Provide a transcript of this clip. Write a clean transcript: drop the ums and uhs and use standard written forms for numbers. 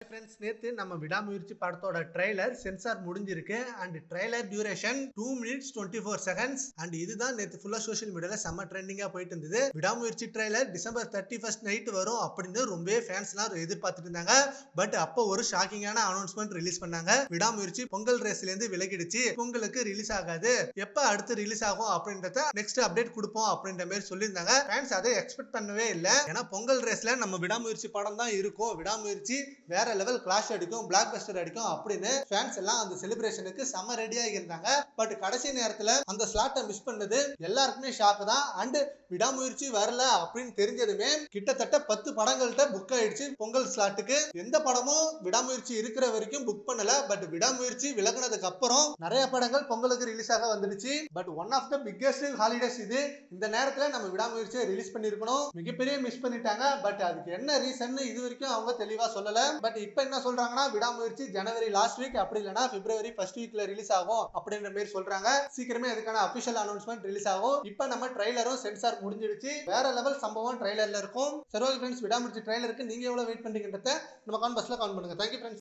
Friends, நேத்து நம்ம விடாமுயற்சி படத்தோட ட்ரெய்லர் சென்சார் முடிஞ்சிருக்கு. And trailer duration 2 minutes 24 seconds. And இதுதான் நேத்து ஃபுல்லா சோஷியல் மீடியால செம்ம ட்ரெண்டிங்கா போயிட்டு இருந்தது. விடாமுயற்சி ட்ரெய்லர் டிசம்பர் 31st நைட் வரும் அப்படின்னு ரொம்பவே ஃபேன்ஸ்லாம் எதிர்பார்த்துட்டு இருந்தாங்க. பட் அப்போ ஒரு ஷாக்கிங்கான அனௌன்ஸ்மெண்ட் ரிலீஸ் பண்ணாங்க. விடாமுயற்சி பொங்கல் ரேஸ்ல இருந்து விலகிடுச்சு, பொங்கலுக்கு ரிலீஸ் ஆகாது, எப்ப அடுத்து ரிலீஸ் ஆகும் அப்படின்றத நெக்ஸ்ட் அப்டேட் கொடுப்போம் அப்படின்ற மாதிரி சொல்லியிருந்தாங்க. ஃபேன்ஸ் அதை எக்ஸ்பெக்ட் பண்ணவே இல்லை. ஏன்னா பொங்கல் ரேஸ்ல நம்ம விடாமுயற்சி படம் தான் இருக்கும், விடாமுயற்சி வேற லெவல் கிளாஷ் அடிக்கும், பிளாக் பஸ்டர் அடிக்கும் அப்படின்னு ஃபேன்ஸ் எல்லாம் அந்த செலிப்ரேஷனுக்கு செம்ம ரெடியா இருந்தாங்க. பட் கடைசி நேரத்துல அந்த ஸ்லாட்டை மிஸ் பண்ணது எல்லாருக்குமே ஷாக் தான். அண்ட் விடாமுயற்சி வரல அப்படின்னு தெரிஞ்சதுமே கிட்டத்தட்ட 10 படங்கள்ட்ட புக் ஆயிடுச்சு பொங்கல் ஸ்லாட்டுக்கு. எந்த படமும் விடாமுயற்சி இருக்கிற வரைக்கும் புக் பண்ணல. பட் விடாமுயற்சி விலகினதுக்கு அப்புறம் நிறைய படங்கள் பொங்கலுக்கு ரிலீஸ் ஆக வந்துடுச்சு. But one of the biggest holidays இது. இந்த நேரத்துல நம்ம விடாமுயற்சியை ரிலீஸ் பண்ணிருக்கணும், மிகப்பெரிய மிஸ் பண்ணிட்டாங்க. பட் அதுக்கு என்ன ரீசன் இது வரைக்கும் அவங்க தெளிவா சொல்லல. பட் இப்ப என்ன சொல்றாங்கன்னா விடாமுயற்சி ஜனவரி லாஸ்ட் வீக் அப்படி இல்லனா பிப்ரவரி ஃபர்ஸ்ட் வீக்ல ரிலீஸ் ஆகும் அப்படின்ற மாதிரி சொல்றாங்க. சீக்கிரமே அதுக்கான அபிஷியல் அனௌன்ஸ்மெண்ட் ரிலீஸ் ஆகும். இப்போ நம்ம ட்ரெய்லரும் சென்சார் முடிஞ்சிடுச்சு, வேற லெவல் சம்பவம் ட்ரெய்லர்ல இருக்கும். சரி ஓகே ஃப்ரெண்ட்ஸ், விடாமுயற்சி ட்ரெய்லருக்கு நீங்க எவ்வளவு வெயிட் பண்றீங்கன்றத நம்ம கமெண்ட் பாக்ஸ்ல கமெண்ட் பண்ணுங்க. Thank you friends.